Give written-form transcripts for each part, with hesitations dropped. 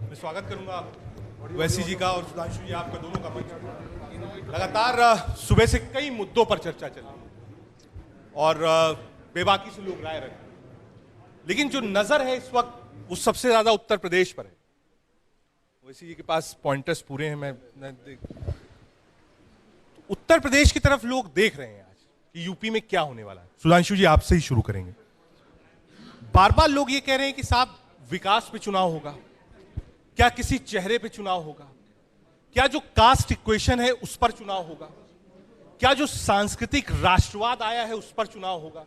मैं स्वागत करूंगा ओवैसी जी का और सुधांशु जी आपका दोनों का मंच। लगातार सुबह से कई मुद्दों पर चर्चा चल रही है और बेबाकी से लोग राय रख रहे हैं, लेकिन जो नजर है इस वक्त वो सबसे ज्यादा उत्तर प्रदेश पर है। ओवैसी जी के पास पॉइंटर्स पूरे हैं, मैं तो उत्तर प्रदेश की तरफ लोग देख रहे हैं आज कि यूपी में क्या होने वाला है। सुधांशु जी आपसे ही शुरू करेंगे। बार बार लोग ये कह रहे हैं कि साहब विकास पे चुनाव होगा, क्या किसी चेहरे पे चुनाव होगा, क्या जो कास्ट इक्वेशन है उस पर चुनाव होगा, क्या जो सांस्कृतिक राष्ट्रवाद आया है उस पर चुनाव होगा,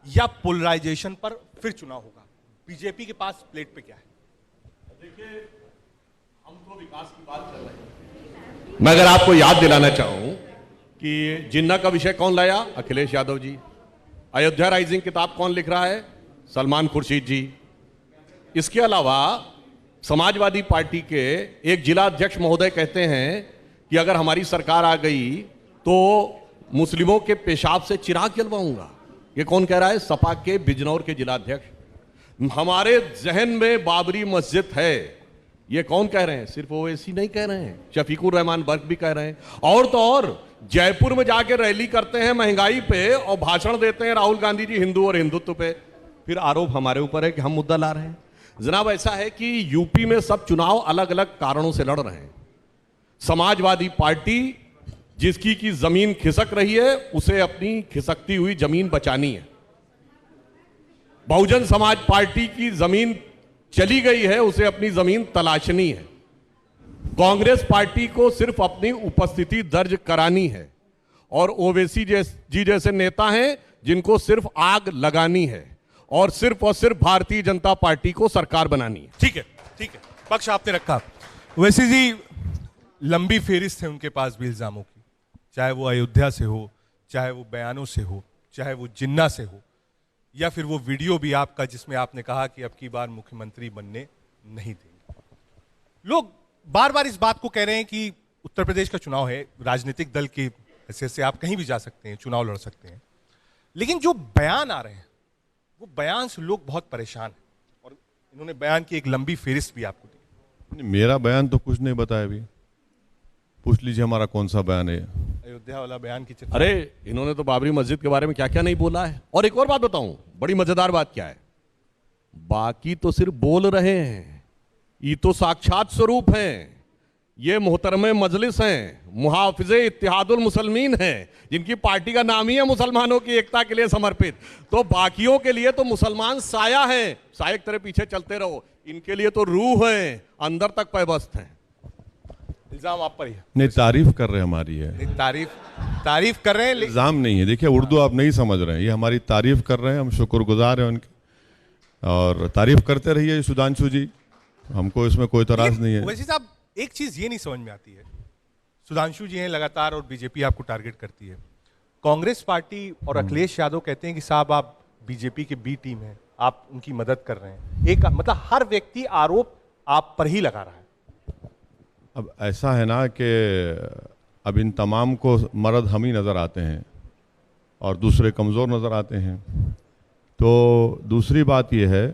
या पोलराइजेशन पर फिर चुनाव होगा। बीजेपी के पास प्लेट पे क्या है? देखिए, हम तो विकास की बात कर रहे हैं। मैं अगर आपको याद दिलाना चाहूं कि जिन्ना का विषय कौन लाया? अखिलेश यादव जी। अयोध्या राइजिंग किताब कौन लिख रहा है? सलमान खुर्शीद जी। इसके अलावा समाजवादी पार्टी के एक जिला अध्यक्ष महोदय कहते हैं कि अगर हमारी सरकार आ गई तो मुस्लिमों के पेशाब से चिराग जलवाऊंगा। ये कौन कह रहा है? सपा के बिजनौर के जिला अध्यक्ष। हमारे जहन में बाबरी मस्जिद है, ये कौन कह रहे हैं? सिर्फ ओवैसी नहीं कह रहे हैं, शफीकुर रहमान बर्क भी कह रहे हैं। और तो और जयपुर में जाके रैली करते हैं महंगाई पे और भाषण देते हैं राहुल गांधी जी हिंदू और हिंदुत्व पे। फिर आरोप हमारे ऊपर है कि हम मुद्दा ला रहे हैं। जनाब, ऐसा है कि यूपी में सब चुनाव अलग अलग कारणों से लड़ रहे हैं। समाजवादी पार्टी जिसकी की जमीन खिसक रही है उसे अपनी खिसकती हुई जमीन बचानी है। बहुजन समाज पार्टी की जमीन चली गई है, उसे अपनी जमीन तलाशनी है। कांग्रेस पार्टी को सिर्फ अपनी उपस्थिति दर्ज करानी है और ओवैसी जी जैसे नेता हैं जिनको सिर्फ आग लगानी है और सिर्फ भारतीय जनता पार्टी को सरकार बनानी है। ठीक है, ठीक है, पक्ष आपने रखा। ओवैसी जी, लंबी फेरिस्त है उनके पास भी इल्जामों की, चाहे वो अयोध्या से हो, चाहे वो बयानों से हो, चाहे वो जिन्ना से हो, या फिर वो वीडियो भी आपका जिसमें आपने कहा कि अब की बार मुख्यमंत्री बनने नहीं देंगे। लोग बार बार इस बात को कह रहे हैं कि उत्तर प्रदेश का चुनाव है, राजनीतिक दल की हैसियत से आप कहीं भी जा सकते हैं, चुनाव लड़ सकते हैं, लेकिन जो बयान आ रहे हैं वो बयान से लोग बहुत परेशान हैं और इन्होंने बयान की एक लंबी फेरिस्त भी आपको दी। मेरा बयान तो कुछ नहीं बताया अभी, पूछ लीजिए हमारा कौन सा बयान है। अयोध्या वाला बयान की चर्चा। अरे इन्होंने तो बाबरी मस्जिद के बारे में क्या क्या नहीं बोला है। और एक और बात बताऊं, बड़ी मजेदार बात क्या है, बाकी तो सिर्फ बोल रहे हैं, ये तो साक्षात स्वरूप हैं। ये मोहतरमे मजलिस हैं, मुहाफिजे इत्तिहादुल मुसलमीन हैं, जिनकी पार्टी का नाम ही है मुसलमानों की एकता के लिए समर्पित। तो बाकियों के लिए तो मुसलमान साया हैं, साये की तरह पीछे चलते रहो। इनके लिए तो रूह है, अंदर तक पैबस्त हैं। इल्जाम आप पर ही है। नहीं, तारीफ कर रहे हैं हमारी है। तारीफ कर रहे हैं, इल्जाम नहीं है। देखिए, उर्दू आप नहीं समझ रहे हैं, ये हमारी तारीफ कर रहे हैं, हम शुक्रगुजार हैं उनके, और तारीफ करते रहिए सुधांशु जी, हमको इसमें कोई तराज नहीं है। वैसे साहब, एक चीज ये नहीं समझ में आती है, सुधांशु जी हैं लगातार और बीजेपी आपको टारगेट करती है, कांग्रेस पार्टी और अखिलेश यादव कहते हैं कि साहब आप बीजेपी के बी टीम हैं, आप उनकी मदद कर रहे हैं। एक मतलब हर व्यक्ति आरोप आप पर ही लगा रहा है। अब ऐसा है ना कि अब इन तमाम को मर्द हम ही नज़र आते हैं और दूसरे कमज़ोर नज़र आते हैं। तो दूसरी बात यह है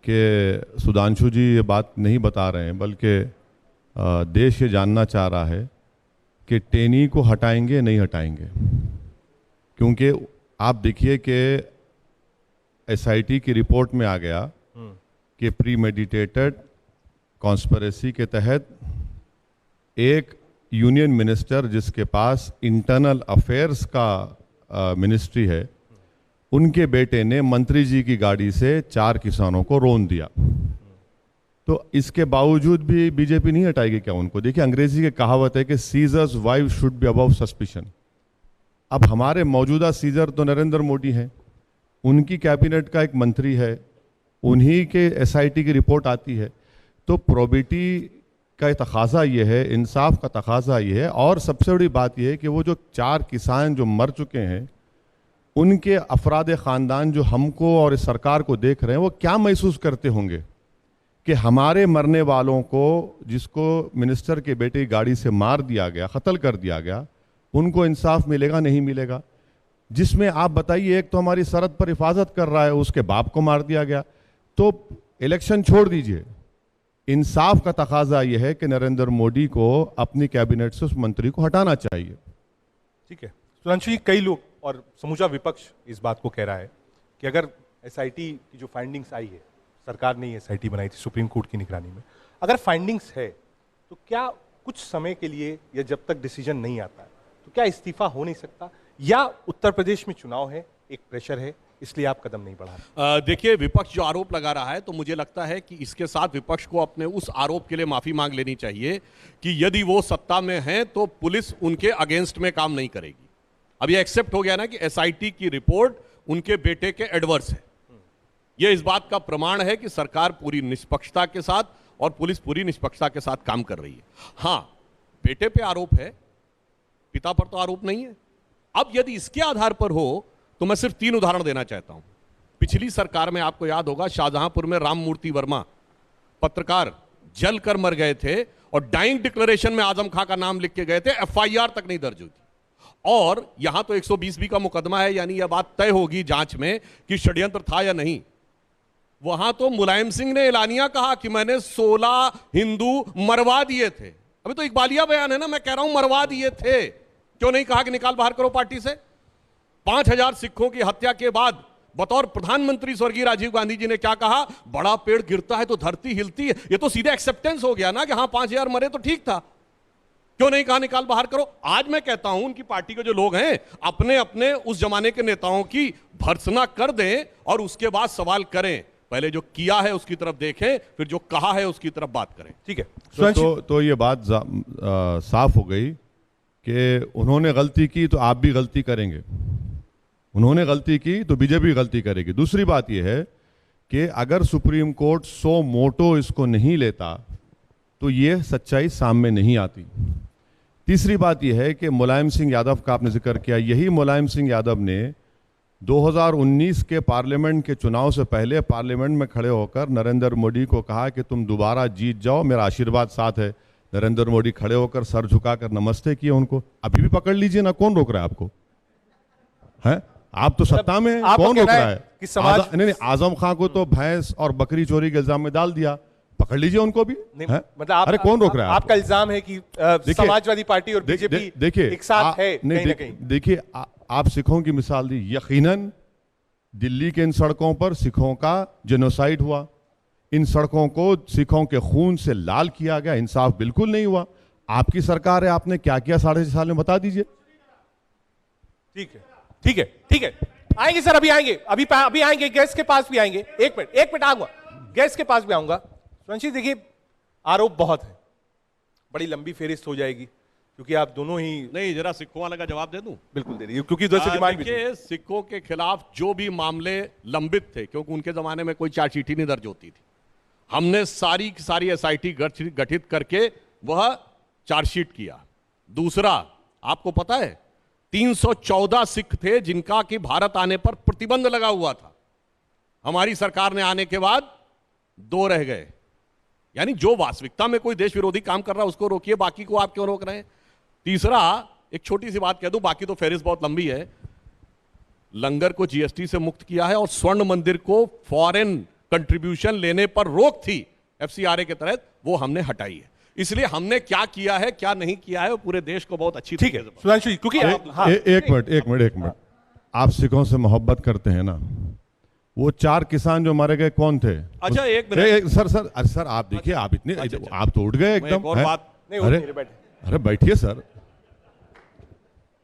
कि सुधांशु जी ये बात नहीं बता रहे हैं, बल्कि देश ये जानना चाह रहा है कि टेनी को हटाएंगे नहीं हटाएंगे। क्योंकि आप देखिए कि एसआईटी की रिपोर्ट में आ गया कि प्रीमेडिटेटेड कॉन्स्पिरेसी के तहत एक यूनियन मिनिस्टर जिसके पास इंटरनल अफेयर्स का मिनिस्ट्री है, उनके बेटे ने मंत्री जी की गाड़ी से 4 किसानों को रौंद दिया। तो इसके बावजूद भी बीजेपी नहीं हटाएगी क्या उनको? देखिए, अंग्रेजी की कहावत है कि seizures wife should be above suspicion. अब हमारे मौजूदा सीजर तो नरेंद्र मोदी हैं, उनकी कैबिनेट का एक मंत्री है, उन्हीं के एसआईटी की रिपोर्ट आती है। तो प्रोबिटी का तकाजा ये है, इंसाफ का तकाजा ये है, और सबसे बड़ी बात यह है कि वो जो 4 किसान जो मर चुके हैं, उनके अफराद ख़ानदान जो हमको और इस सरकार को देख रहे हैं, वो क्या महसूस करते होंगे कि हमारे मरने वालों को, जिसको मिनिस्टर के बेटे की गाड़ी से मार दिया गया, कत्ल कर दिया गया, उनको इंसाफ मिलेगा नहीं मिलेगा? जिसमें आप बताइए, एक तो हमारी सरहद पर हिफाजत कर रहा है, उसके बाप को मार दिया गया। तो इलेक्शन छोड़ दीजिए, इंसाफ का तकाजा यह है कि नरेंद्र मोदी को अपनी कैबिनेट से उस मंत्री को हटाना चाहिए। ठीक है सुधांशु जी, कई लोग और समूचा विपक्ष इस बात को कह रहा है कि अगर एसआईटी की जो फाइंडिंग्स आई है, सरकार ने एसआईटी बनाई थी सुप्रीम कोर्ट की निगरानी में, अगर फाइंडिंग्स है तो क्या कुछ समय के लिए या जब तक डिसीजन नहीं आता है तो क्या इस्तीफा हो नहीं सकता, या उत्तर प्रदेश में चुनाव है, एक प्रेशर है, इसलिए आप कदम नहीं बढ़ा रहे? देखिए, विपक्ष जो आरोप लगा रहा है, तो मुझे लगता है कि इसके साथ विपक्ष को अपने उस आरोप के लिए माफी मांग लेनी चाहिए कि यदि वो सत्ता में हैं तो पुलिस उनके अगेंस्ट में काम नहीं करेगी। अब ये एक्सेप्ट हो गया ना कि एसआईटी की रिपोर्ट उनके बेटे के एडवर्स है। यह इस बात का प्रमाण है कि सरकार पूरी निष्पक्षता के साथ और पुलिस पूरी निष्पक्षता के साथ काम कर रही है। हां, बेटे पे आरोप है, पिता पर तो आरोप नहीं है। अब यदि इसके आधार पर हो तो मैं सिर्फ 3 उदाहरण देना चाहता हूं। पिछली सरकार में आपको याद होगा, शाहजहांपुर में राममूर्ति वर्मा पत्रकार जलकर मर गए थे और डाइंग डिक्लेरेशन में आजम खां का नाम लिख के गए थे, एफआईआर तक नहीं दर्ज हुई थी। और यहां तो 120B का मुकदमा है, यानी यह बात तय होगी जांच में कि षड्यंत्र था या नहीं। वहां तो मुलायम सिंह ने एलानिया कहा कि मैंने 16 हिंदू मरवा दिए थे। अभी तो इकबालिया बयान है ना, मैं कह रहा हूं मरवा दिए थे। क्यों नहीं कहा कि निकाल बाहर करो पार्टी से? 5000 सिखों की हत्या के बाद बतौर प्रधानमंत्री स्वर्गीय राजीव गांधी जी ने क्या कहा? बड़ा पेड़ गिरता है तो धरती हिलती है। ये तो सीधे एक्सेप्टेंस हो गया ना कि हाँ 5000 मरे तो ठीक था। क्यों नहीं कहा निकाल बाहर करो? आज मैं कहता हूं उनकी पार्टी के जो लोग हैं अपने अपने उस जमाने के नेताओं की भर्त्सना कर दें और उसके बाद सवाल करें। पहले जो किया है उसकी तरफ देखें, फिर जो कहा है उसकी तरफ बात करें। ठीक है तो ये बात साफ हो गई कि उन्होंने गलती की तो आप भी गलती करेंगे, उन्होंने गलती की तो बीजेपी गलती करेगी। दूसरी बात यह है कि अगर सुप्रीम कोर्ट सो मोटो इसको नहीं लेता तो ये सच्चाई सामने नहीं आती। तीसरी बात यह है कि मुलायम सिंह यादव का आपने जिक्र किया, यही मुलायम सिंह यादव ने 2019 के पार्लियामेंट के चुनाव से पहले पार्लियामेंट में खड़े होकर नरेंद्र मोदी को कहा कि तुम दोबारा जीत जाओ, मेरा आशीर्वाद साथ है। नरेंद्र मोदी खड़े होकर सर झुकाकर नमस्ते किए उनको। अभी भी पकड़ लीजिए ना, कौन रोक रहा है आपको? है आप तो सत्ता में हैं, कौन रोक रहा है? कि समाज नहीं, आजम खां को तो भैंस और बकरी चोरी के इल्जाम में डाल दिया, पकड़ लीजिए उनको भी। मतलब अरे कौन रोक रहा है? आपका इल्जाम है कि समाजवादी पार्टी और बीजेपी देखिए एक साथ है कहीं ना कहीं। देखिए आप सिखों की मिसाल दी, यकीनन दिल्ली के इन सड़कों पर सिखों का जेनोसाइड हुआ, इन सड़कों को सिखों के खून से लाल किया गया, इंसाफ बिल्कुल नहीं हुआ। आपकी सरकार है, आपने क्या किया 6.5 साल में बता दीजिए। ठीक है ठीक है ठीक है, आएंगे सर, अभी आएंगे, अभी आएंगे, गैस के पास भी आएंगे। एक मिनट आऊंगा, गैस के पास भी आऊंगा। सुधांशु देखिए, आरोप बहुत है, बड़ी लंबी फेरिस्त हो जाएगी क्योंकि आप दोनों ही। नहीं, जरा सिखों वाले का जवाब दे दूं? बिल्कुल दे दीजिए, क्योंकि दूसरी डिमांड भी थी। सिखों के खिलाफ जो भी मामले लंबित थे, क्योंकि उनके जमाने में कोई चार्जशीट ही नहीं दर्ज होती थी, हमने सारी की सारी एसआईटी गठित करके वह चार्जशीट किया। दूसरा, आपको पता है 314 सिख थे जिनका कि भारत आने पर प्रतिबंध लगा हुआ था। हमारी सरकार ने आने के बाद 2 रह गए। यानी जो वास्तविकता में कोई देश विरोधी काम कर रहा है उसको रोकिए, बाकी को आप क्यों रोक रहे हैं? तीसरा, एक छोटी सी बात कह दूं, बाकी तो फेरिस्त बहुत लंबी है। लंगर को जीएसटी से मुक्त किया है और स्वर्ण मंदिर को फॉरेन कंट्रीब्यूशन लेने पर रोक थी एफसीआरए के तहत, वो हमने हटाई है। इसलिए हमने क्या किया है क्या नहीं किया है वो पूरे देश को बहुत अच्छी ठीक है सुधांशु जी, क्योंकि एक मिनट, आप सिखों से मोहब्बत करते हैं ना, वो 4 किसान जो मारे गए कौन थे? अच्छा एक मिनट सर आप देखिए, आप इतने आप तो उठ गए एकदम। और बात नहीं, अरे बैठिए सर।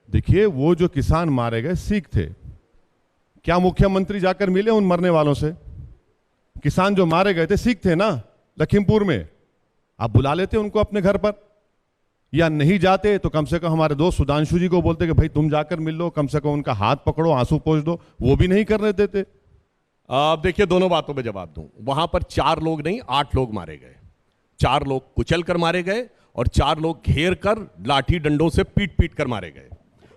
देखिए, वो जो किसान मारे गए सिख थे, क्या मुख्यमंत्री जाकर मिले उन मरने वालों से? किसान जो मारे गए थे सिख थे ना, लखीमपुर में, आप बुला लेते उनको अपने घर पर, या नहीं जाते तो कम से कम हमारे दोस्त सुधांशु जी को बोलते कि भाई तुम जाकर मिल लो, कम से कम उनका हाथ पकड़ो, आंसू पोंछ दो, वो भी नहीं करने देते। अब देखिए, दोनों बातों पे जवाब दूं। वहां पर 4 लोग नहीं 8 लोग मारे गए। 4 लोग कुचल कर मारे गए और 4 लोग घेर कर लाठी डंडों से पीट कर मारे गए।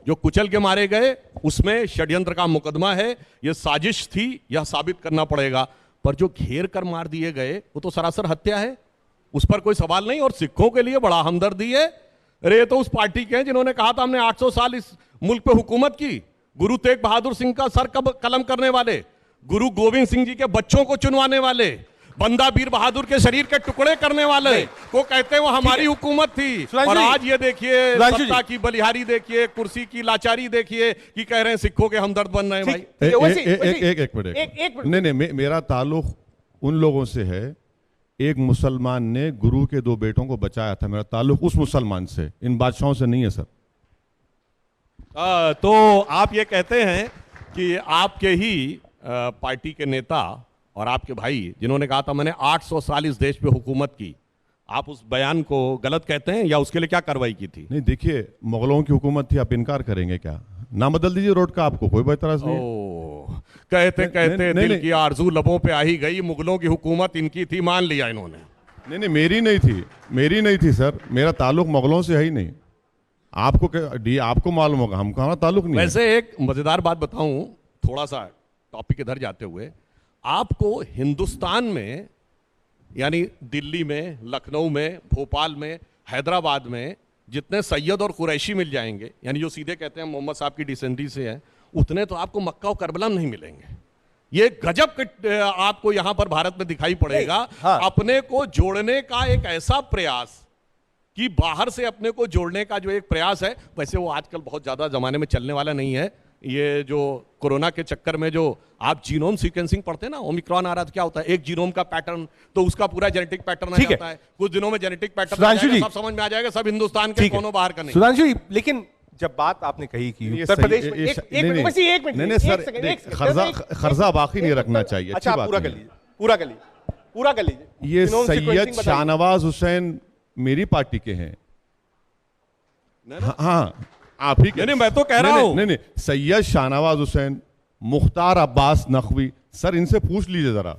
जो कुचल के मारे गए उसमें षड्यंत्र का मुकदमा है, यह साजिश थी, यह साबित करना पड़ेगा। पर जो घेर कर मार दिए गए वो तो सरासर हत्या है, उस पर कोई सवाल नहीं। और सिखों के लिए बड़ा हमदर्दी है। अरे ये तो उस पार्टी के हैं जिन्होंने कहा था हमने 800 साल इस मुल्क पे हुकूमत की। गुरु तेग बहादुर सिंह का सर कलम करने वाले, गुरु गोविंद सिंह जी के बच्चों को चुनवाने वाले, बंदा वीर बहादुर के शरीर के टुकड़े करने वाले को कहते हैं वो हमारी हुकूमत थी। सुधांशु और जी, आज ये देखिए सुधांशु सत्ता जी, की बलिहारी देखिए, कुर्सी की लाचारी देखिए कि कह रहे हैं सिखों के हमदर्द बन रहे हैं भाई। ठीक है, वैसे- एक मिनट, एक मिनट। नहीं, मेरा ताल्लुक उन लोगों से है, एक मुसलमान ने गुरु के 2 बेटों को बचाया था, मेरा ताल्लुक उस मुसलमान से, इन बादशाहों से नहीं है सर। तो आप ये कहते हैं कि आपके ही पार्टी के नेता और आपके भाई जिन्होंने कहा था मैंने 800 साल इस देश पे हुकूमत की, आप उस बयान को गलत कहते हैं या उसके लिए क्या कार्रवाई की थी? नहीं देखिए, मुगलों की हुकूमत थी, आप इनकार करेंगे क्या? ना बदल दीजिए रोड का, आपको कोई एतराज नहीं है। ओ, कहते कहते नहीं, दिल नहीं। की आरजू लबों पे आ ही गई, मुगलों की हुकूमत इनकी थी, मान लिया इन्होंने। नहीं, मेरी नहीं थी सर, मेरा ताल्लुक मुगलों से है ही नहीं। आपको मालूम होगा, हमको हमारा ताल्लुक नहीं है। वैसे एक मजेदार बात बताऊं, थोड़ा सा टॉपिक इधर जाते हुए, आपको हिंदुस्तान में यानी दिल्ली में, लखनऊ में, भोपाल में, हैदराबाद में जितने सैयद और कुरैशी मिल जाएंगे, यानी जो सीधे कहते हैं मोहम्मद साहब की डिसेंडी से हैं, उतने तो आपको मक्का और करबला में नहीं मिलेंगे। ये गजब आपको यहां पर भारत में दिखाई पड़ेगा। हाँ। अपने को जोड़ने का एक ऐसा प्रयास कि बाहर से अपने को जोड़ने का जो एक प्रयास है, वैसे वो आजकल बहुत ज्यादा जमाने में चलने वाला नहीं है। ये जो कोरोना के चक्कर में जो आप जीनोम सीक्वेंसिंग पढ़ते हैं ना, ओमिक्रॉन आ रहा था, क्या होता है, एक जीनोम का पैटर्न तो उसका पूरा जेनेटिक पैटर्न आ ठीक है। जाता है, कुछ दिनों में जेनेटिक पैटर्न सुधांशु जी, सब समझ में आ जाएगा, सब हिंदुस्तान के ठीक है। कोनो बाहर का नहीं। सुधांशु जी, लेकिन जब बात आपने कही कि ये उत्तर सही- प्रदेश में ये- एक नहीं, मिनट, नहीं, बस ये एक मिनट, नहीं, एक सर, सेकंड, देख, एक सेकंड, खर्जा बाकी नहीं रखना चाहिए, अच्छा, अच्छी आप बात पूरा नहीं कर है। लीजिए, पूरा कर लीजिए। ये जिन्होंने सैयद sequencing बताई। शाहनवाज हुसैन मेरी पार्टी के हैं। हाँ, आप ही नहीं, मैं तो कह रहा हूं। नहीं, सैयद शाहनवाज हुसैन, मुख्तार अब्बास नकवी, सर इनसे पूछ लीजिए जरा।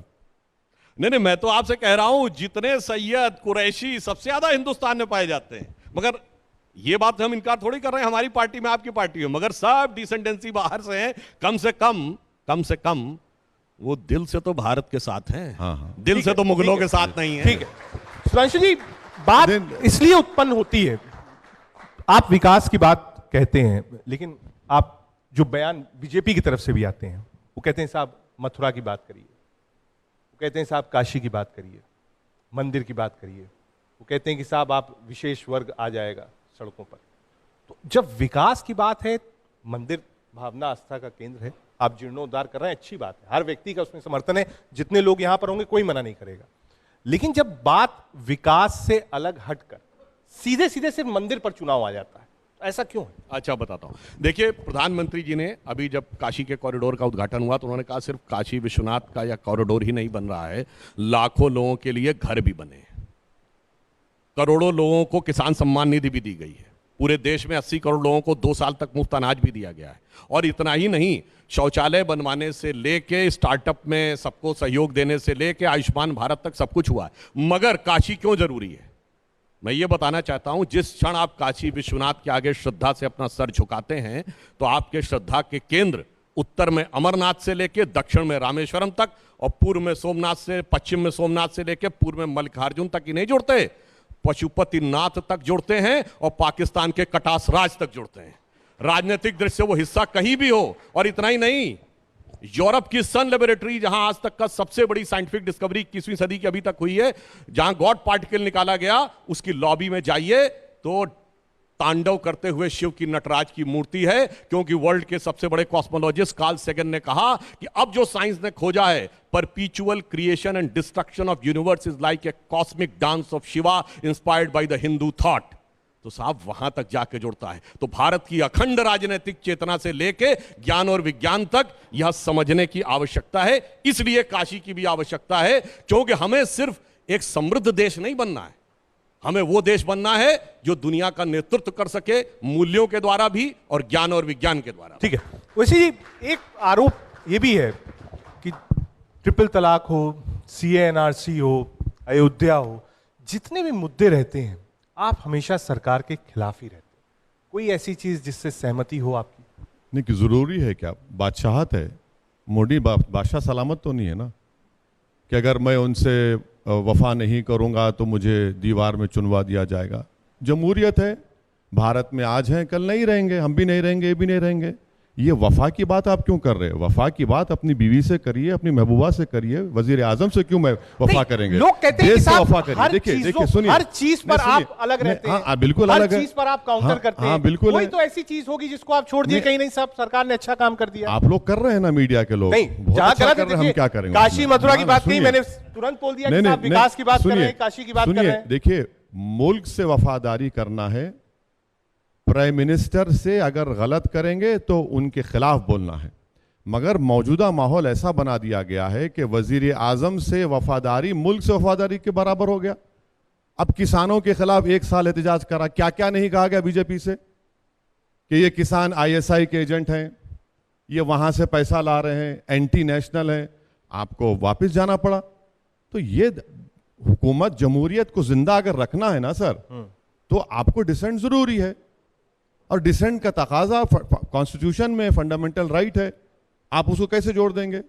नहीं, मैं तो आपसे कह रहा हूं जितने सैयद कुरैशी सबसे ज्यादा हिंदुस्तान में पाए जाते हैं, मगर ये बात हम इनकार थोड़ी कर रहे हैं, हमारी पार्टी में आपकी पार्टी में, मगर सब डिसेंडेंसी बाहर से है। कम से कम वो दिल से तो भारत के साथ हैं। हाँ। दिल से तो मुगलों के साथ नहीं है। ठीक है सुधांशु जी, बात इसलिए उत्पन्न होती है, आप विकास की बात कहते हैं, लेकिन आप जो बयान बीजेपी की तरफ से भी आते हैं, वो कहते हैं साहब मथुरा की बात करिए, वो कहते हैं साहब काशी की बात करिए, मंदिर की बात करिए, वो कहते हैं कि साहब आप विशेष वर्ग आ जाएगा सड़कों पर। तो जब विकास की बात है, मंदिर भावना आस्था का केंद्र है, आप जीर्णोद्धार कर रहे हैं, अच्छी बात है, हर व्यक्ति का उसमें समर्थन है, जितने लोग यहां पर होंगे कोई मना नहीं करेगा। लेकिन जब बात विकास से अलग हटकर सीधे सीधे सिर्फ मंदिर पर चुनाव आ जाता है, तो ऐसा क्यों है? अच्छा, बताता हूं। देखिए, प्रधानमंत्री जी ने अभी जब काशी के कॉरिडोर का उद्घाटन हुआ तो उन्होंने कहा सिर्फ काशी विश्वनाथ का या कॉरिडोर ही नहीं बन रहा है, लाखों लोगों के लिए घर भी बने, करोड़ों लोगों को किसान सम्मान निधि भी दी गई है, पूरे देश में 80 करोड़ लोगों को 2 साल तक मुफ्त अनाज भी दिया गया है। और इतना ही नहीं, शौचालय बनवाने से लेके स्टार्टअप में सबको सहयोग देने से लेके आयुष्मान भारत तक सब कुछ हुआ है। मगर काशी क्यों जरूरी है, मैं ये बताना चाहता हूं। जिस क्षण आप काशी विश्वनाथ के आगे श्रद्धा से अपना सर झुकाते हैं, तो आपके श्रद्धा के केंद्र उत्तर में अमरनाथ से लेके दक्षिण में रामेश्वरम तक, और पूर्व में सोमनाथ से, पश्चिम में सोमनाथ से लेके पूर्व में मल्लिकार्जुन तक ही नहीं जुड़ते, पशुपतिनाथ तक जुड़ते हैं और पाकिस्तान के कटास राज तक जुड़ते हैं। राजनीतिक दृष्टि से वो हिस्सा कहीं भी हो। और इतना ही नहीं, यूरोप की सन लेबोरेटरी, जहां आज तक का सबसे बड़ी साइंटिफिक डिस्कवरी 21वीं सदी की अभी तक हुई है, जहां गॉड पार्टिकल निकाला गया, उसकी लॉबी में जाइए तो तांडव करते हुए शिव की नटराज की मूर्ति है, क्योंकि वर्ल्ड के सबसे बड़े कॉस्मोलॉजिस्ट कार्ल सेगन ने कहा कि अब जो साइंस ने खोजा है, परपीचुअल creation and destruction of universe is like a cosmic dance of Shiva inspired by the Hindu thought. तो साहब वहां तक जाके जुड़ता है। तो भारत की अखंड राजनीतिक चेतना से लेके ज्ञान और विज्ञान तक यह समझने की आवश्यकता है। इसलिए काशी की भी आवश्यकता है, क्योंकि हमें सिर्फ एक समृद्ध देश नहीं बनना है, हमें वो देश बनना है जो दुनिया का नेतृत्व कर सके, मूल्यों के द्वारा भी और ज्ञान और विज्ञान के द्वारा। ठीक है, वैसे जी एक आरोप ये भी है कि ट्रिपल तलाक हो, CA/NRC हो, अयोध्या हो, जितने भी मुद्दे रहते हैं, आप हमेशा सरकार के खिलाफ ही रहते हैं। कोई ऐसी चीज जिससे सहमति हो आपकी? नहीं, कि जरूरी है क्या? बादशाहत है, मोदी बादशाह सलामत तो नहीं है ना, कि अगर मैं उनसे वफा नहीं करूंगा तो मुझे दीवार में चुनवा दिया जाएगा। जमहूरियत है, भारत में आज हैं कल नहीं रहेंगे, हम भी नहीं रहेंगे, ये भी नहीं रहेंगे। ये वफा की बात आप क्यों कर रहे हैं? वफा की बात अपनी बीवी से करिए, अपनी महबूबा से करिए, वजीर आजम से क्यों वफा करेंगे? लोग कहते हैं कि देश से साहब वफा करिए। देखिए सुनिए, हर चीज पर आप अलग रहते हैं, हाँ बिल्कुल अलग है, हर चीज पर आप काउंटर करते हैं। हाँ बिल्कुल कोई है। तो ऐसी चीज होगी जिसको आप छोड़ दिए, कहीं नहीं साहब सरकार ने अच्छा काम कर दिया। आप लोग कर रहे हैं ना, मीडिया के लोग नहीं, बहुत जहां अच्छा गलत कर रहे हैं, हम क्या करेंगे? काशी मथुरा की बात कही, सुनिए। मैंने तुरंत बोल दिया कि नहीं, साहब नहीं, विकास की बात कर रहे सुनिए, हैं, काशी की बात कर सुनिए, रहे हैं। देखिए मुल्क से वफादारी करना है, प्राइम मिनिस्टर से अगर गलत करेंगे तो उनके खिलाफ बोलना है, मगर मौजूदा माहौल ऐसा बना दिया गया है कि वजीर आजम से वफादारी मुल्क से वफादारी के बराबर हो गया। अब किसानों के खिलाफ 1 साल एहतजाज करा, क्या क्या नहीं कहा गया बीजेपी से कि ये किसान ISI के एजेंट हैं, ये वहां से पैसा ला रहे हैं, एंटी नेशनल हैं, आपको वापस जाना पड़ा। तो ये हुकूमत जमहूरियत को जिंदा अगर रखना है ना सर, तो आपको डिसेंट जरूरी है, और डिसेंट का तकाजा कॉन्स्टिट्यूशन में फंडामेंटल राइट है, आप उसको कैसे जोड़ देंगे?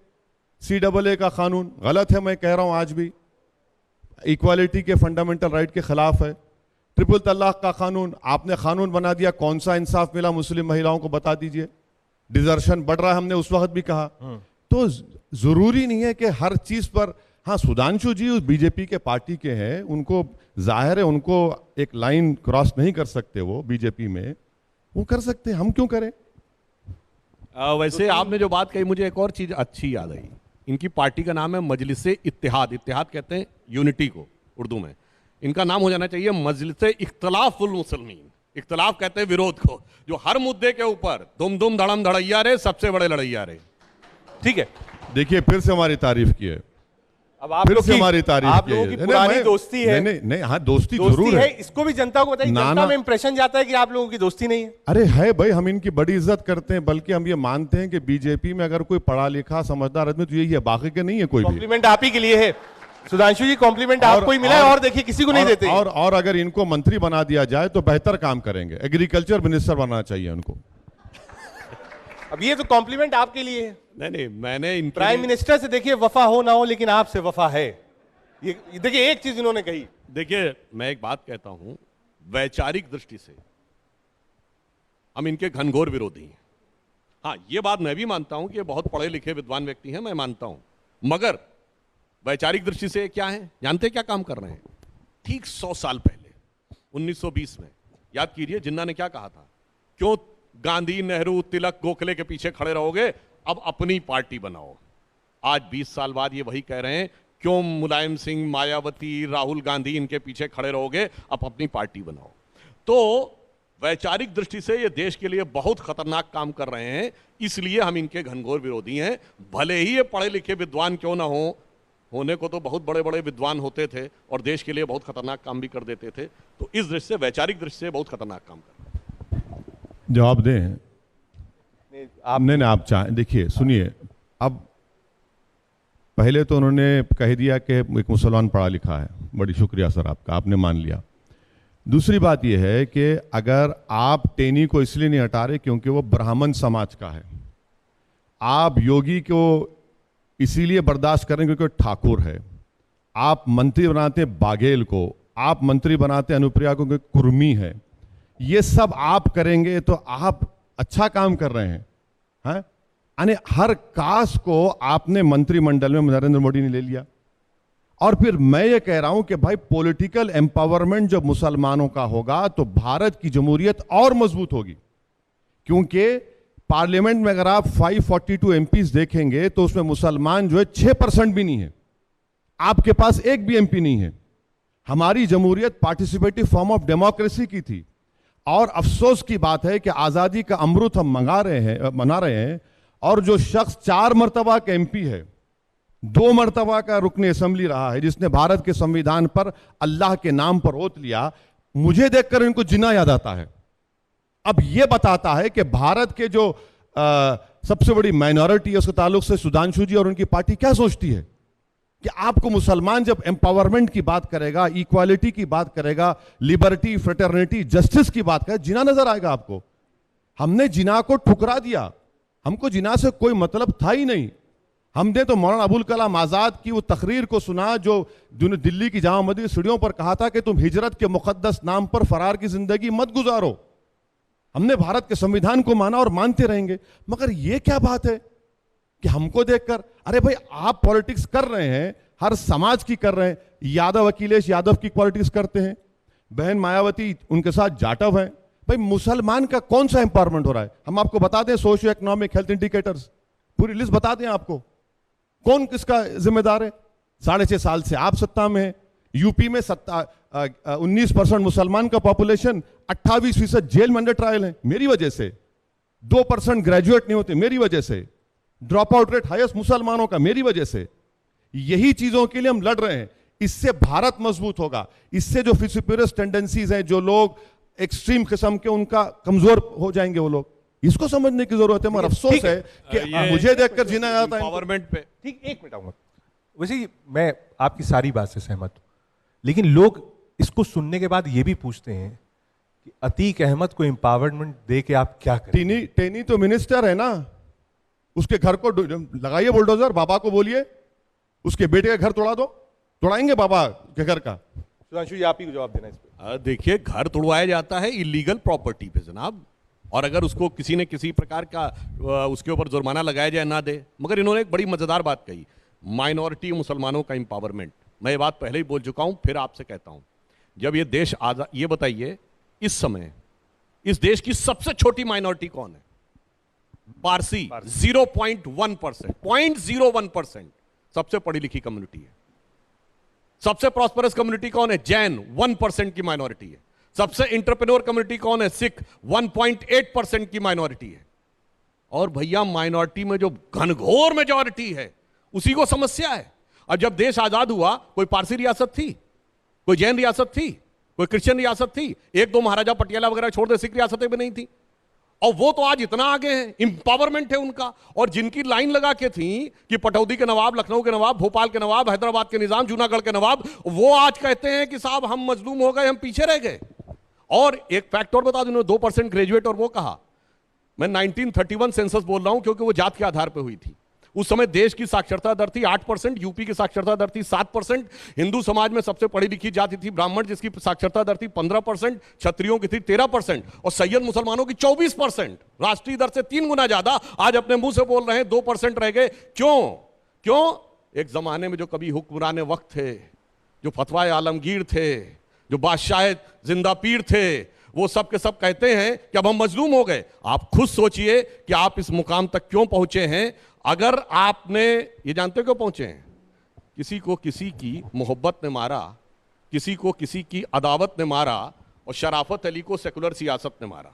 CAA का कानून गलत है, मैं कह रहा हूं आज भी, इक्वालिटी के फंडामेंटल राइट के खिलाफ है। ट्रिपल तलाक का कानून आपने कानून बना दिया, कौन सा इंसाफ मिला मुस्लिम महिलाओं को बता दीजिए? डिजर्शन बढ़ रहा है, हमने उस वक्त भी कहा। तो जरूरी नहीं है कि हर चीज पर, हाँ सुधांशु जी उस बीजेपी के पार्टी के हैं, उनको जाहिर है उनको एक लाइन क्रॉस नहीं कर सकते, वो बीजेपी में वो कर सकते, हम क्यों करें? वैसे आपने जो बात कही, मुझे एक और चीज अच्छी याद आई। इनकी पार्टी का नाम है मजलिस इत्तेहाद, इत्तेहाद कहते हैं यूनिटी को उर्दू में, इनका नाम हो जाना चाहिए मजलिस इख्तलाफुल मुस्लिमीन। इख्तलाफ कहते हैं विरोध को, जो हर मुद्दे के ऊपर दुम दुम धड़म धड़ैया रहे, सबसे बड़े लड़ैया रहे। ठीक है, देखिए फिर से हमारी तारीफ की है, अब आप फिर लोग से की हमारी तारीफ आप की लोगों है। की नहीं, पुरानी मैं- दोस्ती है, नहीं, हाँ दोस्ती जरूर है, है। इसको भी जनता को बताइए। जनता में इंप्रेशन जाता है कि आप लोगों की दोस्ती नहीं है। अरे है भाई, हम इनकी बड़ी इज्जत करते हैं, बल्कि हम ये मानते हैं कि बीजेपी में अगर कोई पढ़ा लिखा समझदार आदमी तो यही है, बाकी के नहीं है कोई भी। कॉम्प्लीमेंट आप ही के लिए है सुधांशु जी, कॉम्प्लीमेंट आपको ही मिला है, और देखिए किसी को नहीं देते। और अगर इनको मंत्री बना दिया जाए तो बेहतर काम करेंगे, एग्रीकल्चर मिनिस्टर बनाना चाहिए उनको। अब ये तो कॉम्प्लीमेंट आपके लिए है। नहीं, मैंने इनके प्राइम मिनिस्टर से देखिए वफा हो ना हो, लेकिन आपसे वफा है। ये देखिए एक चीज इन्होंने कही। देखिए मैं एक बात कहता हूं, वैचारिक दृष्टि से हम इनके घनघोर विरोधी हैं। हाँ, ये बात मैं भी मानता हूं कि ये बहुत पढ़े लिखे विद्वान व्यक्ति हैं, मैं मानता हूं, मगर वैचारिक दृष्टि से क्या है जानते क्या काम कर रहे हैं? ठीक 100 साल पहले 1920 में याद कीजिए जिन्ना ने क्या कहा था, क्यों गांधी, नेहरू, तिलक, गोखले के पीछे खड़े रहोगे, अब अपनी पार्टी बनाओ। आज 20 साल बाद ये वही कह रहे हैं, क्यों मुलायम सिंह, मायावती, राहुल गांधी इनके पीछे खड़े रहोगे, अब अपनी पार्टी बनाओ। तो वैचारिक दृष्टि से ये देश के लिए बहुत खतरनाक काम कर रहे हैं, इसलिए हम इनके घनघोर विरोधी हैं। भले ही ये पढ़े लिखे विद्वान क्यों ना हो, होने को तो बहुत बड़े बड़े विद्वान होते थे और देश के लिए बहुत खतरनाक काम भी कर देते थे, तो इस दृष्टि से वैचारिक दृष्टि से बहुत खतरनाक काम कर रहे हैं। जवाब दें आप? नहीं, आप चाहें, देखिए सुनिए, अब पहले तो उन्होंने कह दिया कि एक मुसलमान पढ़ा लिखा है, बड़ी शुक्रिया सर आपका, आपने मान लिया। दूसरी बात यह है कि अगर आप टेनी को इसलिए नहीं हटा रहे क्योंकि वो ब्राह्मण समाज का है, आप योगी को इसीलिए बर्दाश्त करें क्योंकि ठाकुर है, आप मंत्री बनाते बाघेल को, आप मंत्री बनाते अनुप्रिया को क्योंकि कुर्मी है, ये सब आप करेंगे तो आप अच्छा काम कर रहे हैं। हैं, यानी हर कास्ट को आपने मंत्रिमंडल में नरेंद्र मोदी ने ले लिया। और फिर मैं ये कह रहा हूं कि भाई पॉलिटिकल एम्पावरमेंट जब मुसलमानों का होगा तो भारत की जमहूरियत और मजबूत होगी, क्योंकि पार्लियामेंट में अगर आप 542 एमपीज देखेंगे तो उसमें मुसलमान जो है 6% भी नहीं है, आपके पास एक भी एमपी नहीं है। हमारी जमहूरियत पार्टिसिपेटिव फॉर्म ऑफ डेमोक्रेसी की थी, और अफसोस की बात है कि आजादी का अमृत हम मना रहे हैं, और जो शख्स 4 मर्तबा का एमपी है, 2 मर्तबा का रुकन असेंबली रहा है, जिसने भारत के संविधान पर अल्लाह के नाम पर ओत लिया, मुझे देखकर इनको जिन्ना याद आता है। अब यह बताता है कि भारत के जो सबसे बड़ी माइनॉरिटी है उसके ताल्लुक से सुधांशु जी और उनकी पार्टी क्या सोचती है कि आपको मुसलमान जब एम्पावरमेंट की बात करेगा, इक्वालिटी की बात करेगा, लिबर्टी, फ्रेटर्निटी, जस्टिस की बात करेगा, जिना नजर आएगा आपको। हमने जिना को ठुकरा दिया, हमको जिना से कोई मतलब था ही नहीं। हमने तो मौलाना अबुल कलाम आजाद की वो तकरीर को सुना जो दिल्ली की जामा मस्जिद सीढ़ियों पर कहा था कि तुम हिजरत के मुकद्दस नाम पर फरार की जिंदगी मत गुजारो। हमने भारत के संविधान को माना और मानते रहेंगे। मगर ये क्या बात है कि हमको देखकर, अरे भाई आप पॉलिटिक्स कर रहे हैं, हर समाज की कर रहे हैं। यादव अखिलेश यादव की पॉलिटिक्स करते हैं, बहन मायावती उनके साथ जाटव हैं। भाई मुसलमान का कौन सा एम्पावरमेंट हो रहा है? हम आपको बता दें, सोशियो इकोनॉमिक हेल्थ इंडिकेटर्स पूरी लिस्ट बता दें आपको, कौन किसका जिम्मेदार है। 6.5 साल से आप सत्ता में है। यूपी में 19% मुसलमान का पॉपुलेशन, 28% जेल में अंडर ट्रायल है मेरी वजह से। 2% ग्रेजुएट नहीं होते मेरी वजह से। ड्रॉप आउट रेट हाईएस्ट मुसलमानों का मेरी वजह से। यही चीजों के लिए हम लड़ रहे हैं। इससे भारत मजबूत होगा। इससे जो फिसिपियस टेंडेंसीज हैं, जो लोग एक्सट्रीम किस्म के, उनका कमजोर हो जाएंगे वो लोग। इसको समझने की जरूरत है। मगर अफसोस है कि मुझे देखकर जीना आता है पावरमेंट पे। ठीक, एक मिनट आऊंगा। वैसे ही मैं आपकी सारी बात से सहमत हूं, लेकिन लोग इसको सुनने के बाद ये भी पूछते हैं कि अतीक अहमद को एम्पावरमेंट दे के आप क्या करें? टेनी तो मिनिस्टर है ना, उसके घर को लगाइए बुलडोजर, बाबा को बोलिए उसके बेटे का घर तोड़ा दो। तोड़ाएंगे बाबा के घर का? सुधांशु जी, आप ही को जवाब देना इस पे। देखिए, घर तोड़वाया जाता है इलीगल प्रॉपर्टी पे जनाब, और अगर उसको किसी ने किसी प्रकार का उसके ऊपर जुर्माना लगाया जाए ना दे। मगर इन्होंने एक बड़ी मजेदार बात कही, माइनॉरिटी मुसलमानों का एम्पावरमेंट। मैं ये बात पहले ही बोल चुका हूं, फिर आपसे कहता हूं, जब ये देश आजाद, ये बताइए इस समय इस देश की सबसे छोटी माइनॉरिटी कौन है? पारसी। 0.1%, 0.01% सबसे पढ़ी लिखी कम्युनिटी है। सबसे प्रॉस्परस कम्युनिटी कौन है? जैन, 1% की माइनॉरिटी है। सबसे इंटरप्रेन्योर कम्युनिटी कौन है? सिख, 1.8% की माइनॉरिटी है। और भैया माइनॉरिटी में जो घनघोर मेजॉरिटी है उसी को समस्या है। अब जब देश आजाद हुआ, कोई पारसी रियासत थी? कोई जैन रियासत थी? कोई क्रिश्चियन रियासत थी? 1-2 महाराजा पटियाला वगैरह छोड़ दे, सिख रियासतें भी नहीं थी। और वो तो आज इतना आगे हैं, इंपावरमेंट है उनका। और जिनकी लाइन लगा के थी कि पटौदी के नवाब, लखनऊ के नवाब, भोपाल के नवाब, हैदराबाद के निजाम, जूनागढ़ के नवाब, वो आज कहते हैं कि साहब हम मजलूम हो गए, हम पीछे रह गए। और एक फैक्ट और बता दूं, 2% ग्रेजुएट, और वो कहा, मैं 1931 सेंसस बोल रहा हूं क्योंकि वो जात के आधार पर हुई थी। उस समय देश की साक्षरता दर थी 8%, यूपी की साक्षरता दर थी 7%। हिंदू समाज में सबसे पढ़ी लिखी जाति थी ब्राह्मण, जिसकी साक्षरता दर थी 15%, क्षत्रियों की थी 13%, और सैयद मुसलमानों की 24%। राष्ट्रीय दर से 3 गुना ज्यादा। आज अपने मुंह से बोल रहे हैं 2% रह गए। क्यों? एक जमाने में जो कभी हुक्मरान वक्त थे, जो फतवाए आलमगीर थे, जो बादशाह जिंदा पीर थे, वो सब के सब कहते हैं कि अब हम मजलूम हो गए। आप खुद सोचिए कि आप इस मुकाम तक क्यों पहुंचे हैं। अगर आपने ये जानते क्यों पहुंचे हैं? किसी को किसी की मोहब्बत ने मारा, किसी को किसी की अदावत ने मारा, और शराफत अली को सेकुलर सियासत ने मारा।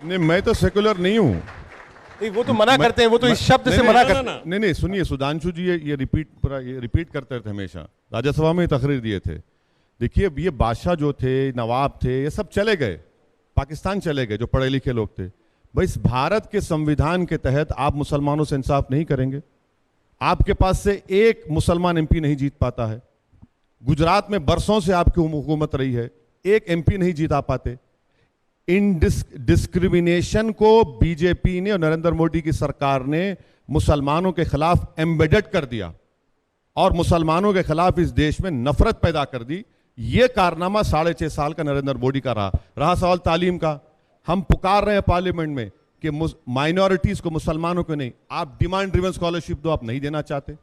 नहीं, मैं तो सेकुलर नहीं हूं। नहीं, वो तो मना करते हैं, वो तो इस शब्द से मना करते हैं। नहीं, सुनिए, सुधांशु जी ये रिपीट करते थे हमेशा। राज्यसभा में तकरीर दिए थे। देखिए, ये बादशाह जो थे, नवाब थे, ये सब चले गए, पाकिस्तान चले गए, जो पढ़े लिखे लोग थे। भाई इस भारत के संविधान के तहत आप मुसलमानों से इंसाफ नहीं करेंगे। आपके पास से एक मुसलमान एमपी नहीं जीत पाता है। गुजरात में बरसों से आपकी हुकूमत रही है, एक एमपी नहीं जीता पाते। इन डिस्क्रिमिनेशन को बीजेपी ने और नरेंद्र मोदी की सरकार ने मुसलमानों के खिलाफ एम्बेडेड कर दिया और मुसलमानों के खिलाफ इस देश में नफरत पैदा कर दी। यह कारनामा 6.5 साल का नरेंद्र मोदी का रहा सवाल तालीम का। हम पुकार रहे हैं पार्लियामेंट में कि माइनॉरिटीज को, मुसलमानों को नहीं, आप डिमांड ड्रिवन स्कॉलरशिप दो, आप नहीं देना चाहते।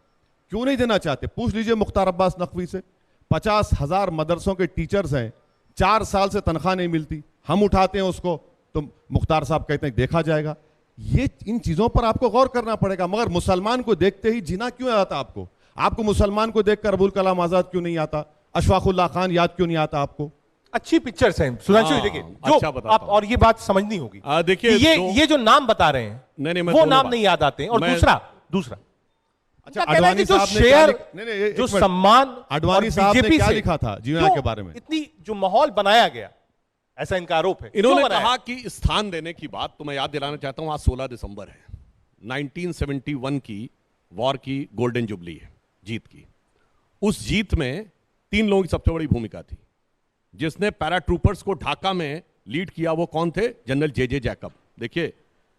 क्यों नहीं देना चाहते? पूछ लीजिए मुख्तार अब्बास नकवी से। 50,000 मदरसों के टीचर्स हैं, 4 साल से तनख्वाह नहीं मिलती, हम उठाते हैं उसको, तो मुख्तार साहब कहते हैं देखा जाएगा। ये इन चीजों पर आपको गौर करना पड़ेगा। मगर मुसलमान को देखते ही जिना क्यों आता आपको? आपको मुसलमान को देखकर अबुल कलाम आजाद क्यों नहीं आता? अशफाकुल्लाह खान याद क्यों नहीं आता आपको? अच्छी पिक्चर्स हैं सुधांशु जी, देखिए जो अच्छा आप, और ये बात समझनी होगी। देखिए ये जो नाम बता रहे हैं, नहीं, वो नाम नहीं याद आते हैं। और दूसरा अच्छा, अडवाणी जो साहब ने शेयर, नहीं, जो सम्मान, अडवाणी साहब ने क्या लिखा था जीना के बारे में? इतनी जो माहौल बनाया गया, ऐसा इनका आरोप है। इन्होंने कहा कि स्थान देने की बात, तो मैं याद दिलाना चाहता हूं, आज 16 दिसंबर है, 1971 की वॉर की गोल्डन जुबली है, जीत की। उस जीत में 3 लोगों की सबसे बड़ी भूमिका थी। जिसने पैराट्रूपर्स को ढाका में लीड किया वो कौन थे? जनरल जे जैकब। देखिए,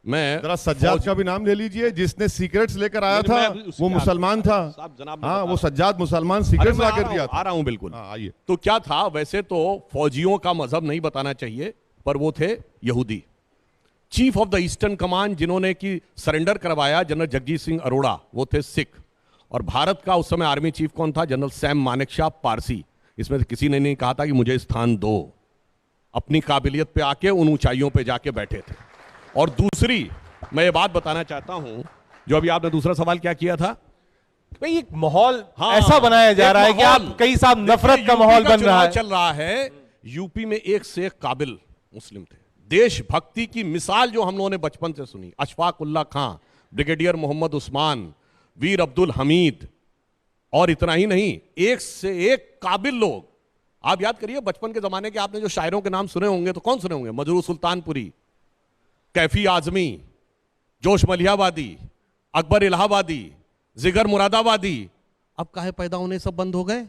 मैं जरा सज्जाद का भी नाम ले लीजिए, जिसने सीक्रेट्स लेकर आया था, वो मुसलमान था। हाँ, वो सज्जाद मुसलमान सीक्रेट्स लाकर दिया था। आ रहा हूं बिल्कुल। आइए। तो क्या था? वैसे तो फौजियों का मजहब नहीं बताना चाहिए, पर वो थे यहूदी। Chief of the eastern command जिन्होंने कि सरेंडर करवाया, जनरल जगजीत सिंह अरोड़ा, वो थे सिख। और भारत का उस समय आर्मी चीफ कौन था? General Sam Manekshaw, Parsi. इसमें किसी ने नहीं कहा था कि मुझे स्थान दो, अपनी काबिलियत पे आके उन ऊंचाइयों पे जाके बैठे थे। और दूसरी मैं ये बात बताना चाहता हूं, जो अभी आपने दूसरा सवाल क्या किया था? भाई एक माहौल हाँ, ऐसा बनाया जा रहा है कि आप कई साहब नफरत का माहौल बन रहा है। चल रहा है यूपी में, एक से एक काबिल मुस्लिम थे। देशभक्ति की मिसाल जो हम लोगों ने बचपन से सुनी, अशफाक उल्लाह खां, ब्रिगेडियर मोहम्मद उस्मान, वीर अब्दुल हमीद, और इतना ही नहीं, एक से एक काबिल लोग। आप याद करिए बचपन के जमाने के आपने जो शायरों के नाम सुने होंगे, तो कौन सुने होंगे? मजरू सुल्तानपुरी, कैफी आजमी, जोश मलिहाबादी, अकबर इलाहाबादी, जिगर मुरादाबादी। अब काहे पैदा होने सब बंद हो गए?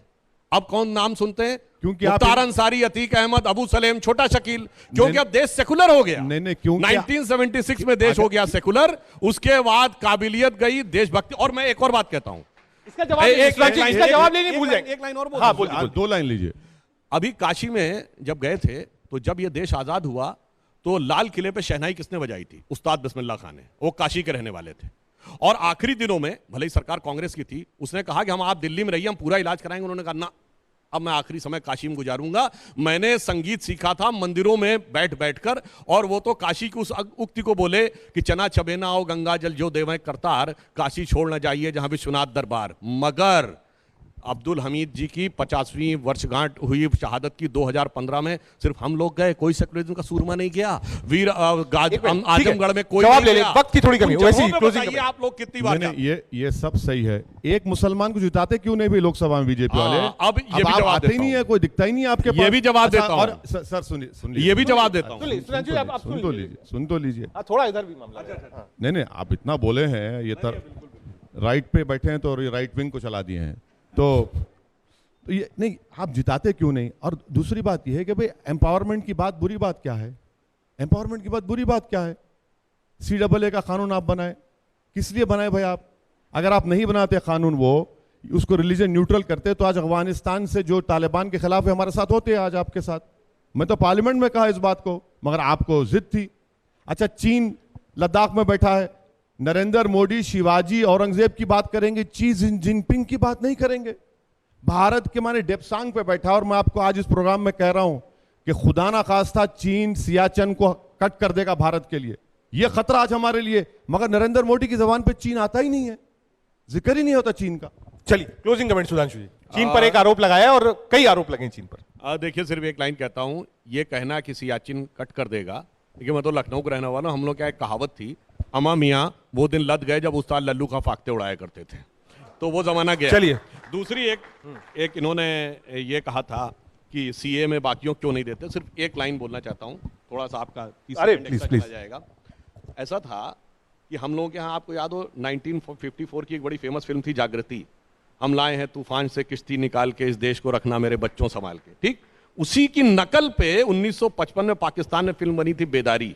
अब कौन नाम सुनते हैं? क्योंकि मुख्तार अंसारी, अतीक अहमद, अबू सलेम, छोटा शकील, क्योंकि अब देश सेकुलर हो गया। नहीं, क्योंकि 1976 में देश हो गया सेकुलर, उसके बाद काबिलियत गई, देशभक्ति। और मैं एक और बात कहता हूं, इसका जवाब लेने भूल जाएंगे। एक लाइन और बोल। हाँ, बोलिए। 2 लाइन लीजिए। अभी काशी में जब गए थे, तो जब ये देश आजाद हुआ, तो लाल किले पे शहनाई किसने बजाई थी? उस्ताद बिस्मिल्लाह खान ने। वो काशी के रहने वाले थे। और आखिरी दिनों में, भले ही सरकार कांग्रेस की थी, उसने कहा कि हम आप दिल्ली में रहिए, हम पूरा इलाज कराएंगे। उन्होंने कहा ना, अब मैं आखिरी समय काशी में गुजारूंगा। मैंने संगीत सीखा था मंदिरों में बैठ बैठकर, और वो तो काशी की उस उक्ति को बोले कि चना चबे ना आओ गंगा जल जो देवें करतार, काशी छोड़ ना जाइए जहां विश्वनाथ दरबार। मगर अब्दुल हमीद जी की 50वीं वर्षगांठ हुई शहादत की 2015 में, सिर्फ हम लोग गए, कोई सेकुलरिज्म का सूरमा नहीं गया। वीर आजमगढ़ में कोई जवाब नहीं ले गया। वक्त की थोड़ी कमी है, वैसे ही जवाब closing बताइए कमेंट। आप लोग कितनी बार नहीं, ये सब सही है। एक मुसलमान को जिताते क्यों नहीं भी लोकसभा में बीजेपी वाले? अब ये भी आप जवाब आते ही देता नहीं हूं। है, कोई दिखता ही नहीं है आपके पास। ये भी जवाब अच्छा, देता हूं। और सर सुनिए, ये भी जवाब देता हूं। सुन तो लीजिए। हाँ, थोड़ा इधर भी मामला है। हाँ। नहीं, आप इतना बोले हैं, ये राइट पे बैठे हैं तो राइट विंग को चला दिए हैं, तो ये नहीं, आप जिताते क्यों नहीं? और दूसरी बात ये है कि भाई एम्पावरमेंट की बात बुरी बात क्या है? एम्पावरमेंट की बात बुरी बात क्या है? CAA का कानून आप बनाए, किस लिए बनाए भाई आप? अगर आप नहीं बनाते कानून, वो उसको रिलीजन न्यूट्रल करते, तो आज अफगानिस्तान से जो तालिबान के खिलाफ है हमारे साथ होते हैं आज आपके साथ। मैं तो पार्लियामेंट में कहा इस बात को, मगर आपको जिद थी। अच्छा, चीन लद्दाख में बैठा है, नरेंद्र मोदी शिवाजी औरंगजेब की बात करेंगे, शी जिनपिंग की बात नहीं करेंगे। भारत के माने डेप्सांग पे बैठा, और मैं आपको आज इस प्रोग्राम में कह रहा हूं कि खुदा ना खास्ता चीन सियाचन को कट कर देगा भारत के लिए, यह खतरा आज हमारे लिए। मगर नरेंद्र मोदी की जबान पे चीन आता ही नहीं है, जिक्र ही नहीं होता चीन का। चलिए, क्लोजिंग कमेंट सुधांशु जी। चीन पर एक आरोप लगाया और कई आरोप लगे चीन पर। देखिए, सिर्फ एक लाइन कहता हूं, ये कहना कि सियाचिन कट कर देगा, देखिए मैं तो लखनऊ का रहने वाला हूं। हम लोग क्या एक कहावत थी, अमा मियाँ वो दिन लद गए जब उस्ताद लल्लू का फाकते उड़ाया करते थे, तो वो जमाना गया। चलिए, दूसरी एक इन्होंने ये कहा था कि CA में बाकियों क्यों नहीं देते। सिर्फ एक लाइन बोलना चाहता हूं, थोड़ा सा आपका 30 अरे, सेकंड एक्स्ट्रा प्लीज। चला जाएगा। ऐसा था कि हम लोगों के यहाँ, आपको याद हो 1954 की एक बड़ी फेमस फिल्म थी जागृति, हम लाए हैं तूफान से किश्ती निकाल के, इस देश को रखना मेरे बच्चों संभाल के। ठीक उसी की नकल पे 1955 में पाकिस्तान में फिल्म बनी थी बेदारी,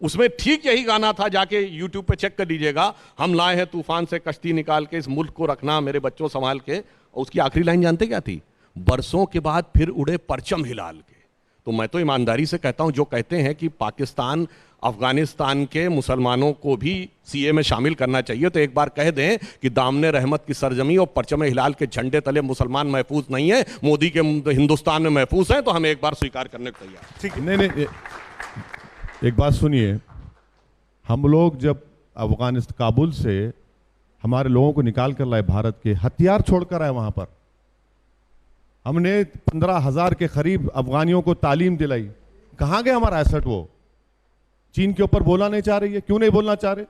उसमें ठीक यही गाना था, जाके YouTube पे चेक कर लीजिएगा, हम लाए हैं तूफान से कश्ती निकाल के, इस मुल्क को रखना मेरे बच्चों संभाल के। और उसकी आखिरी लाइन जानते क्या थी? बरसों के बाद फिर उड़े परचम हिलाल के। तो मैं तो ईमानदारी से कहता हूं, जो कहते हैं कि पाकिस्तान अफगानिस्तान के मुसलमानों को भी CA में शामिल करना चाहिए, तो एक बार कह दें कि दामने रहमत की सरजमी और परचम हिलाल के झंडे तले मुसलमान महफूज नहीं है, मोदी के हिंदुस्तान में महफूज हैं, तो हम एक बार स्वीकार करने को तैयार। ठीक, नहीं, एक बात सुनिए, हम लोग जब अफगानिस्तान काबुल से हमारे लोगों को निकाल कर लाए, भारत के हथियार छोड़कर आए, वहां पर हमने 15,000 के करीब अफगानियों को तालीम दिलाई। कहां गए हमारा एसेट? वो चीन के ऊपर बोलना नहीं चाह रही है। क्यों नहीं बोलना चाह रहे?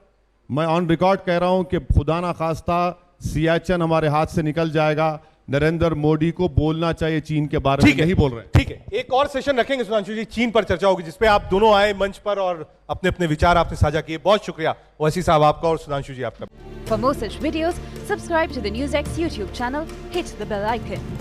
मैं ऑन रिकॉर्ड कह रहा हूं कि खुदा ना खास्ता सियाचन हमारे हाथ से निकल जाएगा। नरेंद्र मोदी को बोलना चाहिए चीन के बारे में, नहीं बोल रहे। ठीक है, एक और सेशन रखेंगे सुधांशु जी, चीन पर चर्चा होगी, जिसपे आप दोनों आए मंच पर और अपने अपने विचार आपने साझा किए। बहुत शुक्रिया ओवैसी साहब आपका और सुधांशु जी आपका। For more such videos, subscribe to the NewsX YouTube channel, hit the bell icon.